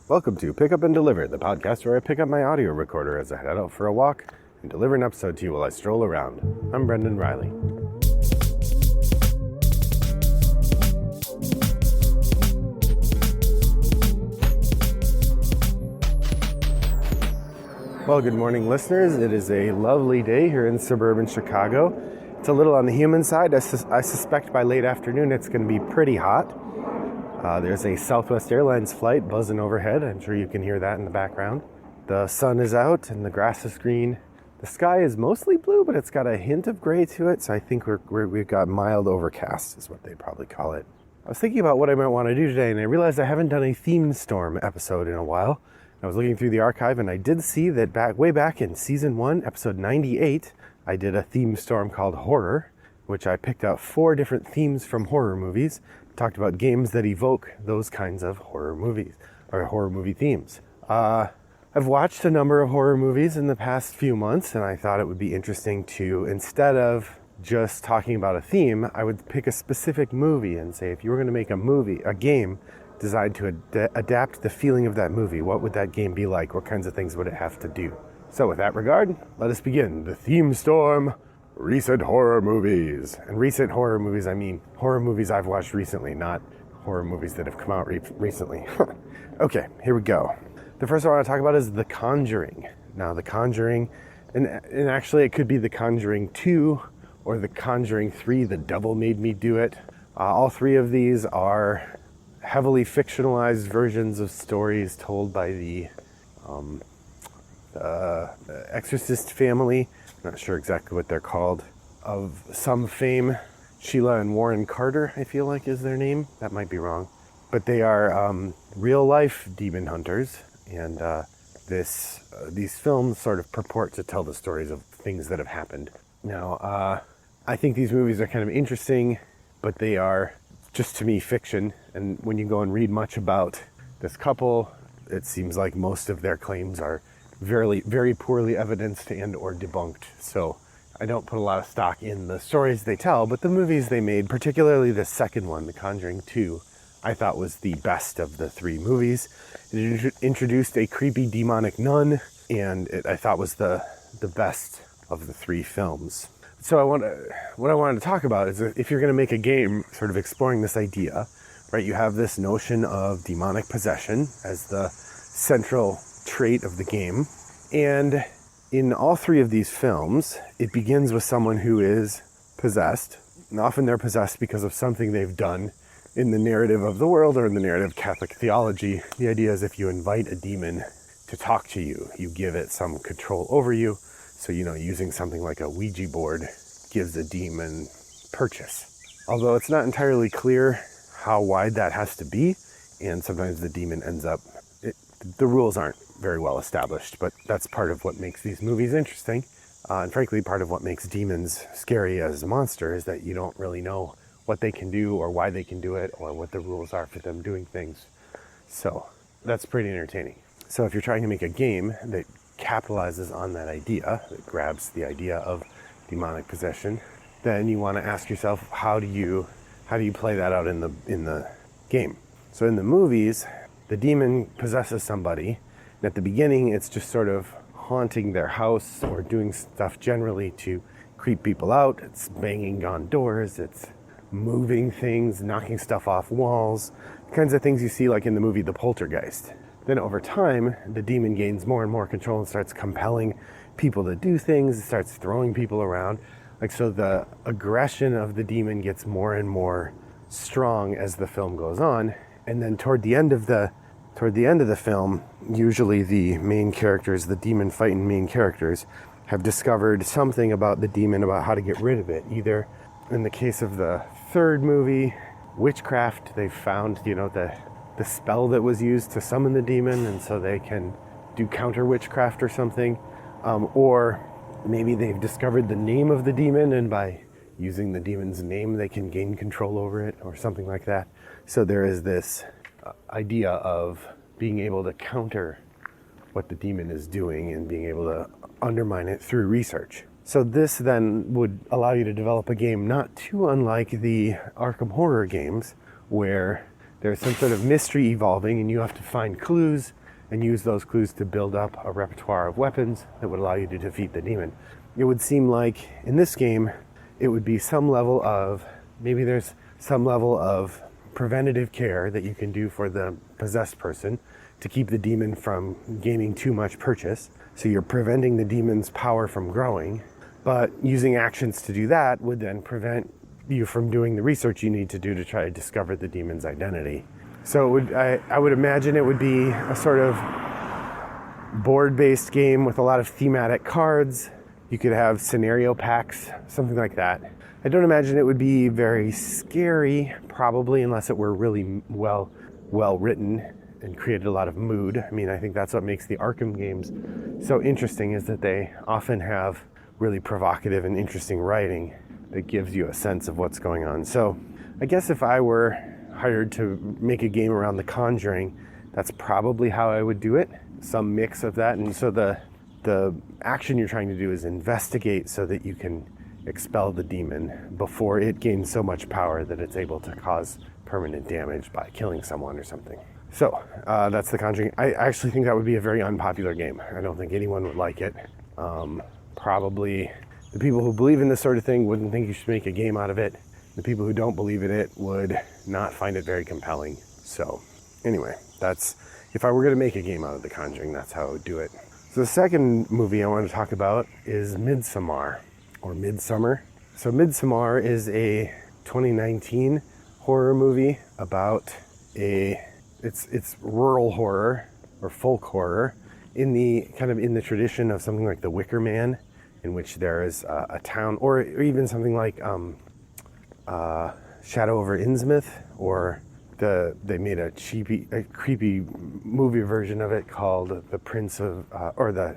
Welcome to Pick Up and Deliver, the podcast where I pick up my audio recorder as I head out for a walk and deliver an episode to you while I stroll around. I'm Brendan Riley. Well, good morning, listeners. It is a lovely day here in suburban Chicago. It's a little on the humid side. I suspect by late afternoon it's going to be pretty hot. There's a Southwest Airlines flight buzzing overhead. I'm sure you can hear that in the background. The sun is out and the grass is green. The sky is mostly blue, but it's got a hint of gray to it, so I think we've got mild overcast is what they probably call it. I was thinking about what I might want to do today, and I realized I haven't done a Themestorm episode in a while. I was looking through the archive, and I did see that way back in Season 1, Episode 98, I did a Themestorm called Horror, which I picked out 4 different themes from horror movies, talked about games that evoke those kinds of horror movies, or horror movie themes. I've watched a number of horror movies in the past few months, and I thought it would be interesting to, instead of just talking about a theme, I would pick a specific movie and say, if you were going to make a game designed to adapt the feeling of that movie, what would that game be like? What kinds of things would it have to do? So with that regard, let us begin the Themestorm recent horror movies. And recent horror movies, I mean horror movies I've watched recently, not horror movies that have come out recently. Okay, here we go. The first one I want to talk about is The Conjuring. Now, The Conjuring, and actually it could be The Conjuring 2 or The Conjuring 3, The Devil Made Me Do It. All 3 of these are heavily fictionalized versions of stories told by the Exorcist family. Not sure exactly what they're called, of some fame. Sheila and Warren Carter, I feel like is their name. That might be wrong. But they are real-life demon hunters, and these films sort of purport to tell the stories of things that have happened. Now, I think these movies are kind of interesting, but they are, just to me, fiction. And when you go and read much about this couple, it seems like most of their claims are very, very poorly evidenced and or debunked. So I don't put a lot of stock in the stories they tell, but the movies they made, particularly the second one, The Conjuring 2, I thought was the best of the 3 movies. It introduced a creepy demonic nun, and I thought was the best of the 3 films. So what I wanted to talk about is if you're going to make a game sort of exploring this idea, right? You have this notion of demonic possession as the central trait of the game. And in all 3 of these films, it begins with someone who is possessed. And often they're possessed because of something they've done in the narrative of the world or in the narrative of Catholic theology. The idea is if you invite a demon to talk to you, you give it some control over you. So, using something like a Ouija board gives a demon purchase. Although it's not entirely clear how wide that has to be, and sometimes the demon ends up, the rules aren't very well established, but that's part of what makes these movies interesting. And frankly, part of what makes demons scary as a monster is that you don't really know what they can do or why they can do it or what the rules are for them doing things. So that's pretty entertaining. So if you're trying to make a game that capitalizes on that idea, that grabs the idea of demonic possession, then you want to ask yourself, how do you play that out in the game? So in the movies, the demon possesses somebody, and at the beginning it's just sort of haunting their house or doing stuff generally to creep people out. It's banging on doors, it's moving things, knocking stuff off walls, the kinds of things you see like in the movie The Poltergeist. Then over time, the demon gains more and more control and starts compelling people to do things, it starts throwing people around. So the aggression of the demon gets more and more strong as the film goes on. And then toward the end of the film, usually the main characters, the demon fighting main characters, have discovered something about the demon, about how to get rid of it. Either in the case of the 3rd movie, witchcraft, they've found, the spell that was used to summon the demon, and so they can do counter witchcraft or something. Or maybe they've discovered the name of the demon, and by using the demon's name, they can gain control over it, or something like that. So there is this idea of being able to counter what the demon is doing and being able to undermine it through research. So this then would allow you to develop a game not too unlike the Arkham Horror games, where there's some sort of mystery evolving, and you have to find clues and use those clues to build up a repertoire of weapons that would allow you to defeat the demon. It would seem like in this game, it would be some level of, maybe there's some level of preventative care that you can do for the possessed person to keep the demon from gaining too much purchase. So you're preventing the demon's power from growing, but using actions to do that would then prevent you from doing the research you need to do to try to discover the demon's identity. So I would imagine it would be a sort of board-based game with a lot of thematic cards. You could have scenario packs, something like that. I don't imagine it would be very scary, probably, unless it were really well written and created a lot of mood. I mean, I think that's what makes the Arkham games so interesting, is that they often have really provocative and interesting writing that gives you a sense of what's going on. So I guess if I were hired to make a game around The Conjuring, that's probably how I would do it. Some mix of that. And so the action you're trying to do is investigate so that you can expel the demon before it gains so much power that it's able to cause permanent damage by killing someone or something. So that's The Conjuring. I actually think that would be a very unpopular game. I don't think anyone would like it. Probably the people who believe in this sort of thing wouldn't think you should make a game out of it. The people who don't believe in it would not find it very compelling. So anyway, that's, if I were going to make a game out of The Conjuring, that's how I would do it. So the second movie I want to talk about is Midsommar, or Midsummer. So Midsommar is a 2019 horror movie about it's rural horror or folk horror in the tradition of something like The Wicker Man, in which there is a town, or even something like Shadow over Innsmouth, or they made a creepy movie version of it called The Prince of, or the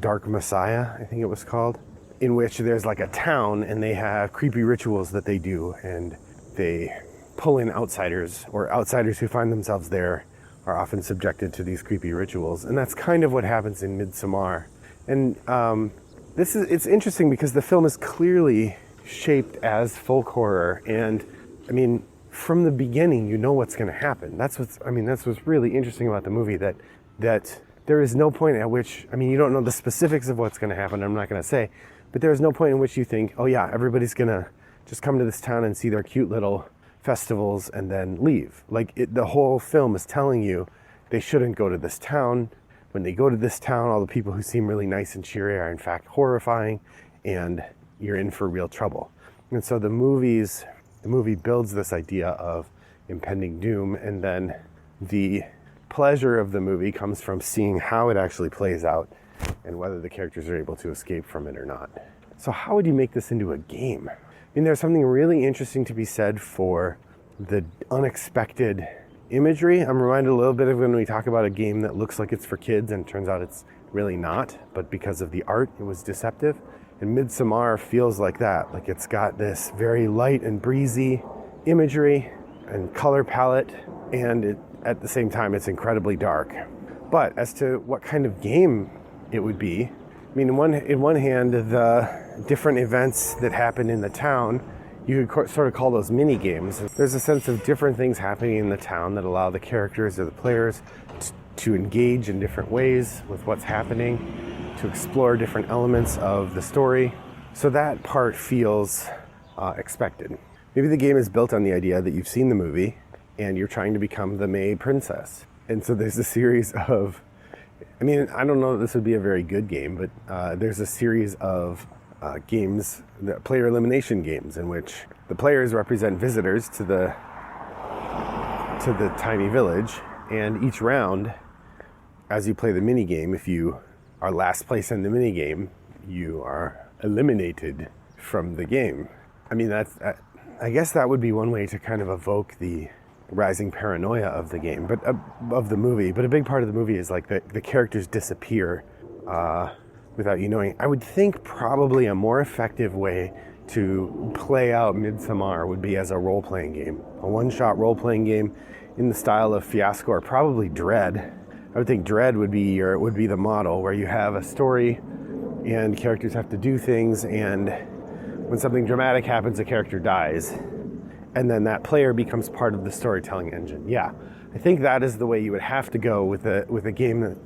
Dark Messiah, I think it was called, in which there's like a town and they have creepy rituals that they do, and they pull in outsiders, or outsiders who find themselves there are often subjected to these creepy rituals. And that's kind of what happens in Midsommar. And it's interesting because the film is clearly shaped as folk horror, and I mean, from the beginning, you know what's going to happen. That's what's really interesting about the movie, that there is no point at which, I mean, you don't know the specifics of what's going to happen, I'm not going to say, but there is no point in which you think, oh yeah, everybody's going to just come to this town and see their cute little festivals and then leave. Like, the whole film is telling you they shouldn't go to this town. When they go to this town, all the people who seem really nice and cheery are in fact horrifying, and you're in for real trouble. And so the movie builds this idea of impending doom, and then the pleasure of the movie comes from seeing how it actually plays out and whether the characters are able to escape from it or not. So how would you make this into a game? I mean, there's something really interesting to be said for the unexpected imagery. I'm reminded a little bit of when we talk about a game that looks like it's for kids and turns out it's really not, but because of the art, it was deceptive. And Midsommar feels like that. Like, it's got this very light and breezy imagery and color palette, and at the same time, it's incredibly dark. But as to what kind of game it would be, I mean, in one hand, the different events that happen in the town, you could sort of call those mini games. There's a sense of different things happening in the town that allow the characters or the players to engage in different ways with what's happening, to explore different elements of the story. So that part feels expected. Maybe the game is built on the idea that you've seen the movie and you're trying to become the May princess. And so there's a series of, I mean, I don't know that this would be a very good game, but there's a series of games, player elimination games, in which the players represent visitors to the tiny village, and each round, as you play the mini game, if you are last place in the mini game, you are eliminated from the game. I mean, I guess that would be one way to kind of evoke the rising paranoia of the game, but of the movie. But a big part of the movie is like the characters disappear without you knowing. I would think probably a more effective way to play out Midsommar would be as a role-playing game, a one-shot role-playing game in the style of Fiasco, or probably Dread. I would think Dread would be the model, where you have a story and characters have to do things, and when something dramatic happens, a character dies. and then that player becomes part of the storytelling engine. Yeah, I think that is the way you would have to go with a game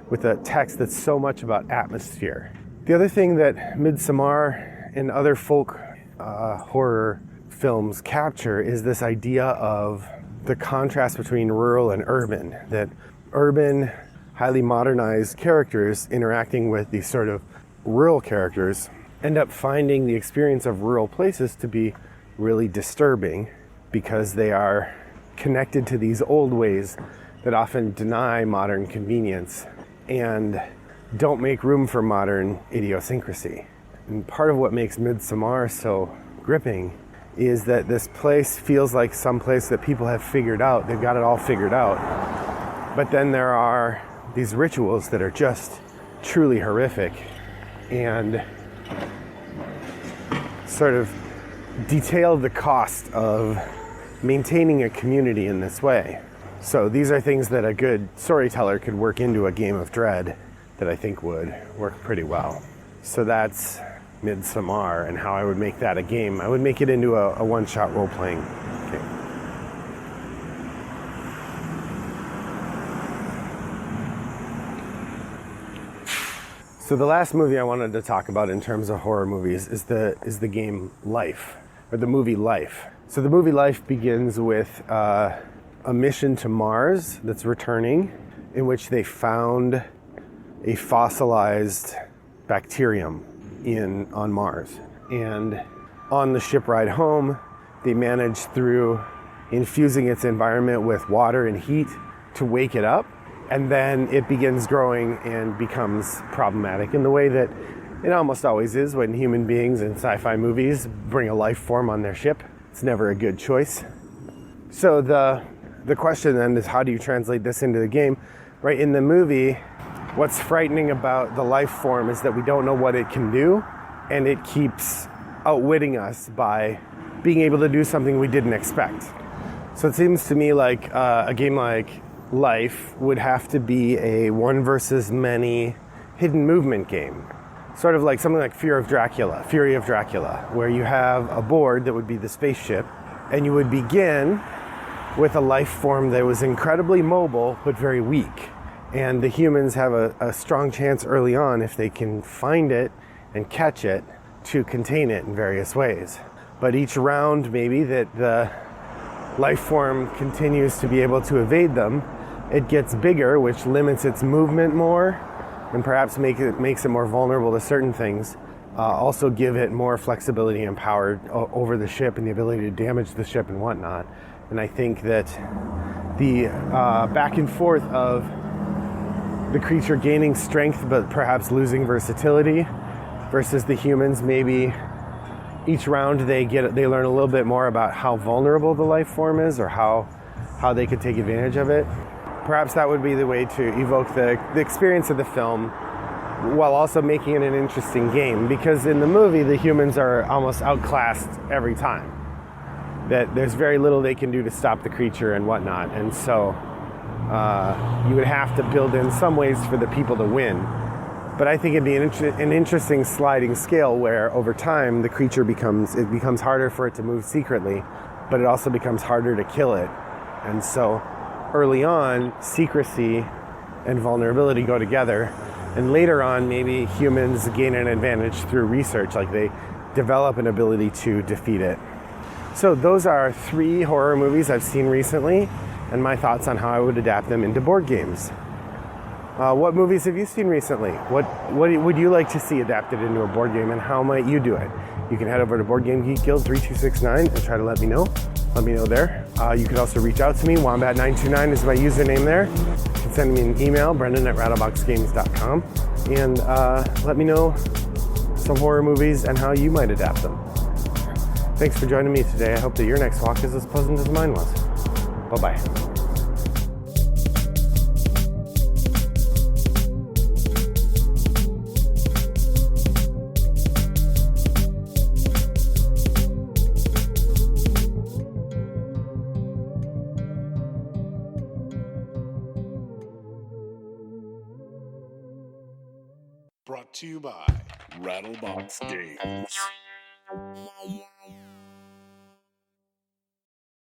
with a text that's so much about atmosphere. The other thing that Midsommar and other folk horror films capture is this idea of the contrast between rural and urban, that urban, highly modernized characters interacting with these sort of rural characters end up finding the experience of rural places to be really disturbing because they are connected to these old ways that often deny modern convenience and don't make room for modern idiosyncrasy. And part of what makes Midsommar so gripping is that this place feels like some place that people have figured out. They've got it all figured out. But then there are these rituals that are just truly horrific and sort of detail the cost of maintaining a community in this way. So these are things that a good storyteller could work into a game of dread that I think would work pretty well. So that's Midsommar and how I would make that a game. I would make it into a one-shot role-playing game. So the last movie I wanted to talk about in terms of horror movies is the game Life, or the movie Life. So the movie Life begins with a mission to Mars that's returning, in which they found a fossilized bacterium on Mars. And on the ship ride home, they managed through infusing its environment with water and heat to wake it up. And then it begins growing and becomes problematic in the way that it almost always is when human beings in sci-fi movies bring a life form on their ship. It's never a good choice. So the question then is, how do you translate this into the game? Right, in the movie, what's frightening about the life form is that we don't know what it can do, and it keeps outwitting us by being able to do something we didn't expect. So it seems to me like a game like Life would have to be a one versus many hidden movement game. Sort of like something like Fury of Dracula, where you have a board that would be the spaceship, and you would begin with a life form that was incredibly mobile but very weak. And the humans have a strong chance early on, if they can find it and catch it, to contain it in various ways. But each round, maybe, that the life form continues to be able to evade them, it gets bigger, which limits its movement more and perhaps makes it more vulnerable to certain things. Also give it more flexibility and power over the ship and the ability to damage the ship and whatnot. And I think that the back and forth of the creature gaining strength but perhaps losing versatility versus the humans, maybe each round they learn a little bit more about how vulnerable the life form is or how they could take advantage of it. Perhaps that would be the way to evoke the experience of the film while also making it an interesting game, because in the movie the humans are almost outclassed every time. That there's very little they can do to stop the creature and whatnot, and so you would have to build in some ways for the people to win. But I think it'd be an interesting sliding scale where over time the creature becomes harder for it to move secretly, but it also becomes harder to kill it. And so early on, secrecy and vulnerability go together, and later on maybe humans gain an advantage through research, like they develop an ability to defeat it. So those are 3 horror movies I've seen recently, and my thoughts on how I would adapt them into board games. What movies have you seen recently? What would you like to see adapted into a board game, and how might you do it? You can head over to Board Game Geek Guild 3269 and try to let me know. Let me know there. You can also reach out to me. Wombat929 is my username there. You can send me an email, brendan@rattleboxgames.com, and let me know some horror movies and how you might adapt them. Thanks for joining me today. I hope that your next walk is as pleasant as mine was. Bye-bye. Brought to you by Rattlebox Games.